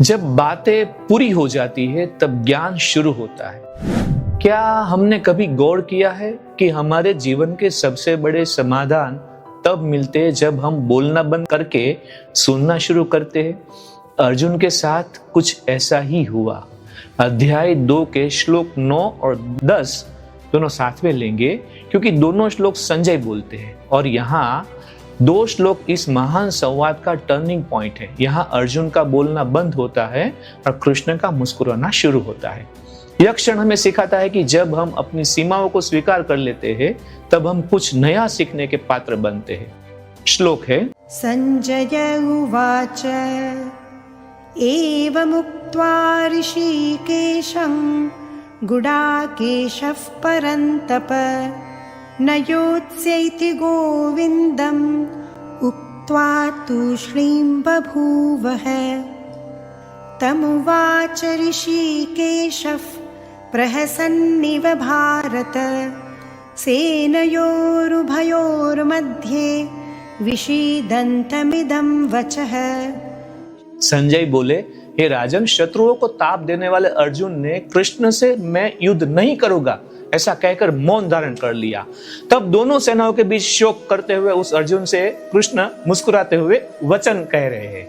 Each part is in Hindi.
जब बातें पूरी हो जाती है तब ज्ञान शुरू होता है। क्या हमने कभी गौर किया है कि हमारे जीवन के सबसे बड़े समाधान तब मिलते हैं जब हम बोलना बंद करके सुनना शुरू करते हैं। अर्जुन के साथ कुछ ऐसा ही हुआ। अध्याय 2 के श्लोक 9 और 10 दोनों साथ में लेंगे क्योंकि दोनों श्लोक संजय बोलते हैं और यहाँ 2 श्लोक इस महान संवाद का टर्निंग पॉइंट है। यहाँ अर्जुन का बोलना बंद होता है और कृष्ण का मुस्कुराना शुरू होता है। यह क्षण हमें सिखाता है कि जब हम अपनी सीमाओं को स्वीकार कर लेते हैं तब हम कुछ नया सीखने के पात्र बनते हैं। श्लोक है संजय उवाच एवमुक्त्वा ऋषिकेशं गुडाकेशः परन्तप न योत्स्यैति गोविन्दम् उक्त्वा तूष्णीं बभूवः तमुवाच ऋषिकेशः प्रहसन्निव भारत सेनयोरुभयोर्मध्ये विषीदन्तमिदं वचः। संजय बोले, हे राजन, शत्रुओं को ताप देने वाले अर्जुन ने कृष्ण से मैं युद्ध नहीं करूंगा ऐसा कहकर मौन धारण कर लिया। तब दोनों सेनाओं के बीच शोक करते हुए उस अर्जुन से कृष्ण मुस्कुराते हुए वचन कह रहे हैं।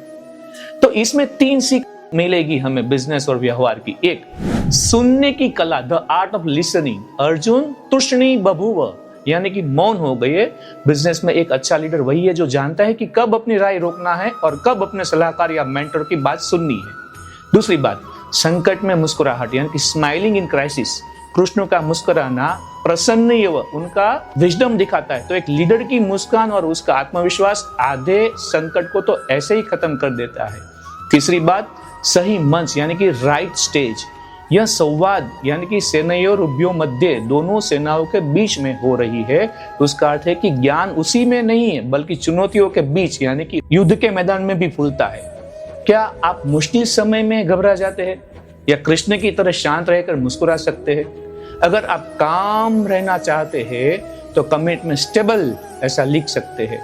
तो इसमें 3 सीख मिलेगी हमें बिजनेस और व्यवहार की। एक, सुनने की कला, the art of listening. Arjun तुष्णी बभूव यानी कि मौन हो गए। बिजनेस में एक अच्छा लीडर वही है जो जानता है कि कब अपनी राय रोकना है और कब अपने सलाहकार या मेंटर की बात सुननी है। दूसरी बात, संकट में मुस्कुराहट यानी कि स्माइलिंग इन क्राइसिस। कृष्ण का मुस्कुराना प्रसन्न उनका विजडम दिखाता है। तो एक लीडर की मुस्कान और उसका आत्मविश्वास आधे संकट को तो ऐसे ही खत्म कर देता है। तीसरी बात, सही मंच यानी कि राइट स्टेज। यह संवाद यानी कि सेनयोरुभयों मध्य, दोनों सेनाओं के बीच में हो रही है। उसका अर्थ है कि ज्ञान उसी में नहीं है बल्कि चुनौतियों के बीच यानी कि युद्ध के मैदान में भी फूलता है। क्या आप मुश्किल समय में घबरा जाते हैं या कृष्ण की तरह शांत रहकर मुस्कुरा सकते हैं? अगर आप काम रहना चाहते हैं तो कमेंट में स्टेबल ऐसा लिख सकते हैं।